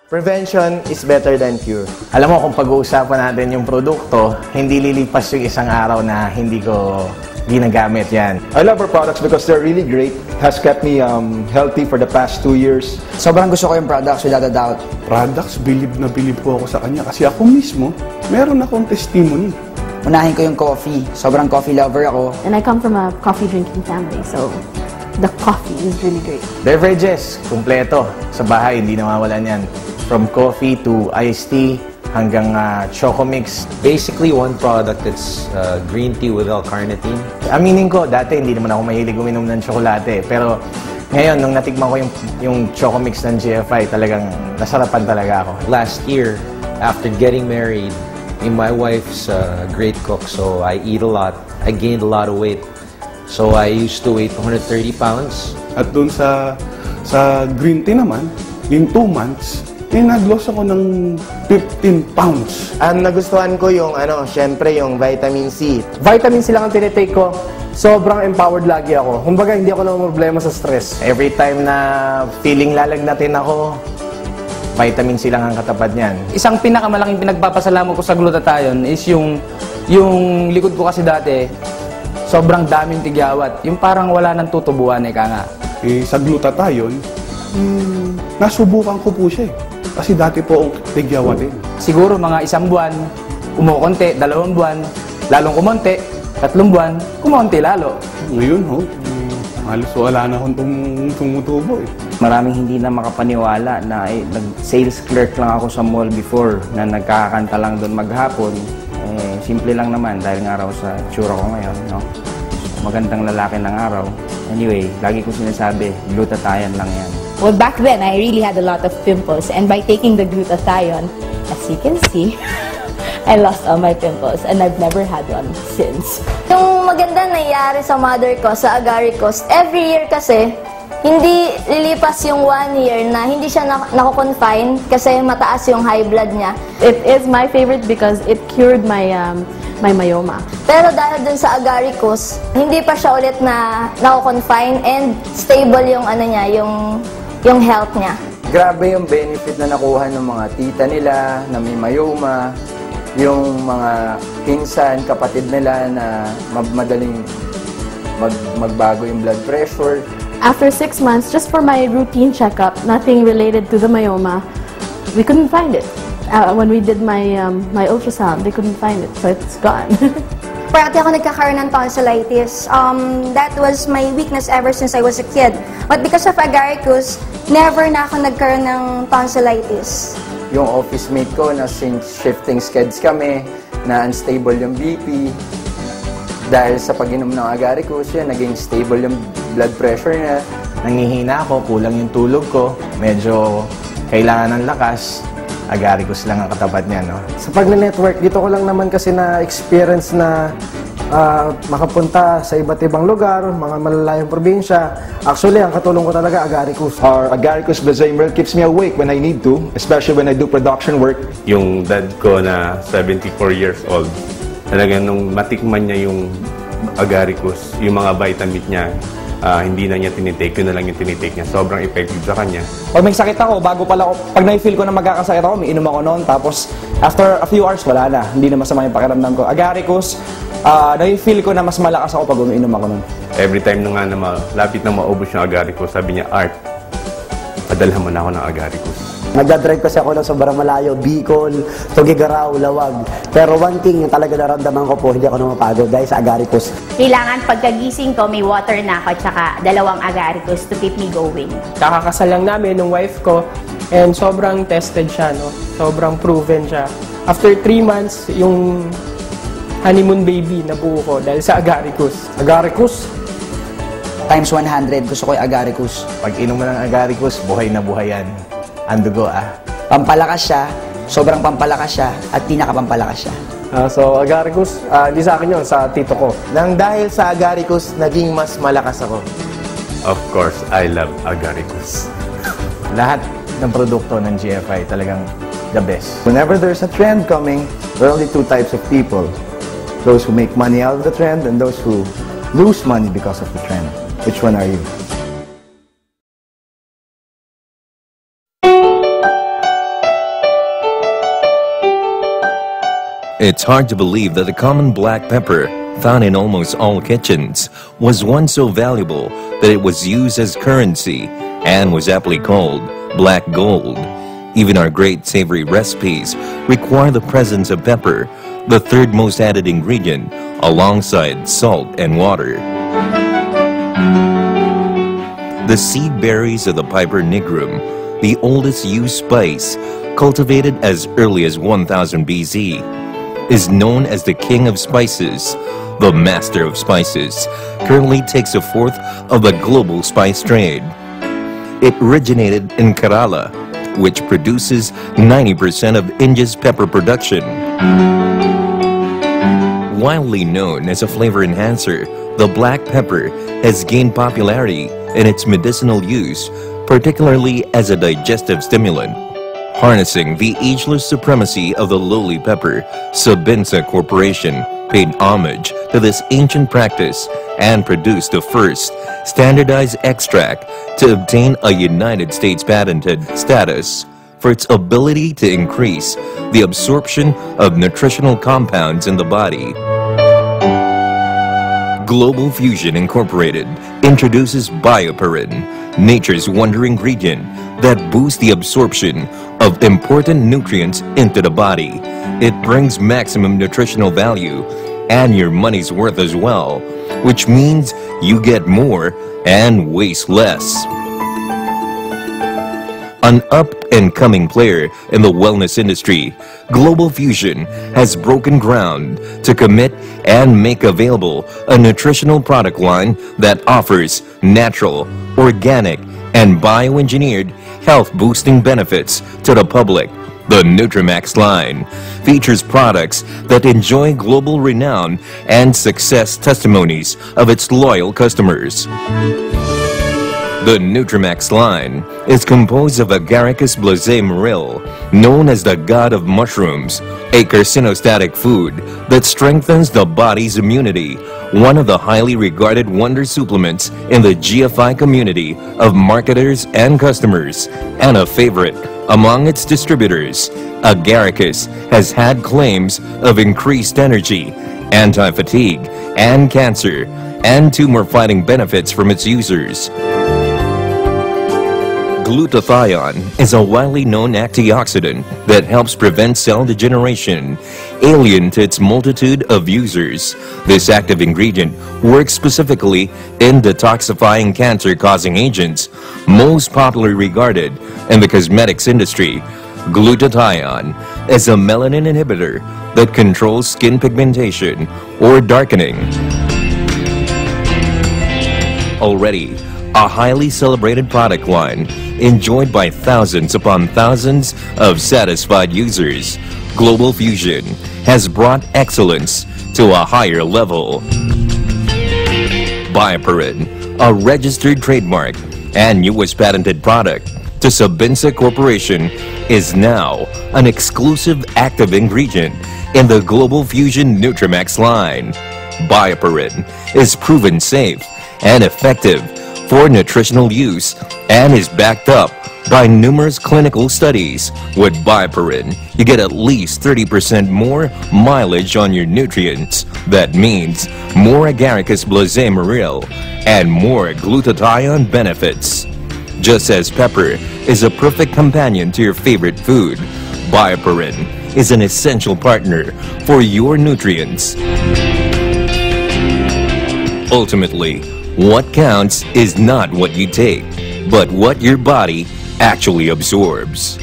Prevention is better than cure. Alam mo, kung pag-uusapan natin yung produkto, hindi lilipas yung isang araw na hindi ko ginagamit yan. I love our products because they're really great. Has kept me healthy for the past 2 years. Sobrang gusto ko yung products without a doubt. Products, bilib na bilib po ako sa kanya. Kasi ako mismo, meron akong testimony. Unahin ko yung coffee. Sobrang coffee lover ako. And I come from a coffee drinking family, so the coffee is really great. Beverages, kumpleto. Sa bahay, hindi nawawalan yan. From coffee to iced tea hanggang choco mix. Basically, one product that's green tea with L-carnitine. Aminin ko, dati hindi naman ako mahilig uminom ng tsokolate. Pero ngayon, nung natikman ko yung choco mix ng GFI, talagang nasarapan talaga ako. Last year, after getting married, my wife's a great cook, so I eat a lot. I gained a lot of weight. So I used to weigh 130 pounds. At doon sa green tea naman, in 2 months, nag-loss ako ng 15 pounds. Ang nagustuhan ko yung, syempre yung vitamin C. Vitamin C lang ang tinitake ko. Sobrang empowered lagi ako. Kumbaga, hindi ako na problema sa stress. Every time na feeling lalagnatin ako, vitamin C lang ang katapat niyan. Isang pinakamalaking pinagpapasalamat ko sa glutathione is yung likod ko kasi dati, sobrang daming tigyawat. Yung parang wala nang tutubuan nga. Sa glutathione, nasubukan ko po siya. Kasi dati po akong tigyawan din. Siguro mga 1 buwan, kumukonti, 2 buwan, lalong kumonti, 3 buwan, kumonti lalo. Ngayon, halos wala na akong tumutubo eh. Maraming hindi na makapaniwala na nag-sales clerk lang ako sa mall before na nagkakanta lang doon maghapon. Simple lang naman dahil nga raw sa tsura ko ngayon, no? Magandang lalaki ng araw. Anyway, lagi ko sinasabi, glutathione lang yan. Well, back then, I really had a lot of pimples. And by taking the glutathione, as you can see, I lost all my pimples. And I've never had one since. Yung maganda nangyayari sa mother ko, sa agaricus, every year kasi, hindi lilipas yung 1 year na hindi siya nako-confine kasi mataas yung high blood niya. It is my favorite because it cured my my myoma. Pero dahil dun sa agaricus, hindi pa siya ulit na nako-confine and stable yung yung health niya. Grabe yung benefit na nakuha ng mga tita nila na may myoma, yung mga pinsan, kapatid nila na madaling magbago yung blood pressure. After 6 months, just for my routine checkup, nothing related to the myoma, we couldn't find it. When we did my ultrasound, they couldn't find it, so it's gone. Parati ako nagkakaroon ng tonsillitis. That was my weakness ever since I was a kid. But because of agaricus, never na ako nagkaroon ng tonsillitis. Yung office mate ko na since shifting skeds kami, na unstable yung BP, dahil sa pag-inom ng agaricus, yun, naging stable yung blood pressure niya. Nangihina ako, kulang yung tulog ko, medyo kailangan ng lakas. Agaricus lang ang katapat niya, no? Sa pag-network, dito ko lang naman kasi na-experience na makapunta sa iba't ibang lugar, mga malalayong probinsya. Actually, ang katulong ko talaga, agaricus. Our agaricus blazomeral keeps me awake when I need to, especially when I do production work. Yung dad ko na 74 years old, talagang nung matikman niya yung agaricus, yung mga vitamin niya, hindi na niya tinitake, yun na lang yung tinitake niya. Sobrang effective sa kanya. Pag may sakit ako, pag na-feel ko na magkakasakit ako, may inom ako noon. Tapos, after a few hours, wala na. Hindi na masama yung pakiramdam ko. Agaricus, na-feel ko na mas malakas ako pag umiinom ako noon. Every time na nga na lapit na maubos yung agaricus, sabi niya, Art, padalhan mo na ako ng agaricus. Nagdadrive kasi ako ng sobrang malayo, Bicol, Tuguegarao, Lawag. Pero one thing yung talaga naramdaman ko po, hindi ako na mapagod dahil sa agaricus. Kailangan pagkagising ko, may water na ako, tsaka 2 agaricus to keep me going. Kakakasal lang namin ng wife ko and sobrang tested siya, no? Sobrang proven siya. After 3 months, yung honeymoon baby na buo ko dahil sa agaricus. Agaricus? Times 100, gusto ko yung agaricus. Pag inom mo ng agaricus, buhay na buhay yan. Ang dugo, Pampalakas siya, sobrang pampalakas siya, at pinakapampalakas siya. So, agaricus, hindi sa akin yun, sa tito ko. Nang dahil sa agaricus, naging mas malakas ako. Of course, I love agaricus. Lahat ng produkto ng GFI talagang the best. Whenever there's a trend coming, there are only 2 types of people. Those who make money out of the trend and those who lose money because of the trend. Which one are you? It's hard to believe that the common black pepper, found in almost all kitchens, was once so valuable that it was used as currency and was aptly called black gold. Even our great savory recipes require the presence of pepper, the third most added ingredient, alongside salt and water. The seed berries of the Piper nigrum, the oldest used spice, cultivated as early as 1000 BC, is known as the king of spices. The master of spices currently takes a fourth of the global spice trade. It originated in Kerala, which produces 90% of India's pepper production. Widely known as a flavor enhancer, the black pepper has gained popularity in its medicinal use, particularly as a digestive stimulant. Harnessing the ageless supremacy of the lowly pepper, Sabinsa Corporation paid homage to this ancient practice and produced the first standardized extract to obtain a United States patented status for its ability to increase the absorption of nutritional compounds in the body. Global Fusion Incorporated introduces BioPerine, nature's wonder ingredient that boosts the absorption of important nutrients into the body. It brings maximum nutritional value and your money's worth as well, which means you get more and waste less. An up-and-coming player in the wellness industry, Global Fusion has broken ground to commit and make available a nutritional product line that offers natural, organic, and bioengineered health-boosting benefits to the public. The Nutrimax line features products that enjoy global renown and success testimonies of its loyal customers. The Nutrimax line is composed of Agaricus blazei murril, known as the god of mushrooms, a carcinostatic food that strengthens the body's immunity, one of the highly regarded wonder supplements in the GFI community of marketers and customers, and a favorite among its distributors. Agaricus has had claims of increased energy, anti-fatigue, and cancer, and tumor-fighting benefits from its users. Glutathione is a widely known antioxidant that helps prevent cell degeneration. Alien to its multitude of users, this active ingredient works specifically in detoxifying cancer-causing agents, most popularly regarded in the cosmetics industry. Glutathione is a melanin inhibitor that controls skin pigmentation or darkening. Already a highly celebrated product line, enjoyed by thousands upon thousands of satisfied users, Global Fusion has brought excellence to a higher level. BioPerine, a registered trademark and US patented product to Sabinsa Corporation, is now an exclusive active ingredient in the Global Fusion Nutrimax line. BioPerine is proven safe and effective for nutritional use and is backed up by numerous clinical studies. With BioPerine, you get at least 30% more mileage on your nutrients. That means more Agaricus blazei murril and more glutathione benefits. Just as pepper is a perfect companion to your favorite food, BioPerine is an essential partner for your nutrients. Ultimately, what counts is not what you take, but what your body actually absorbs.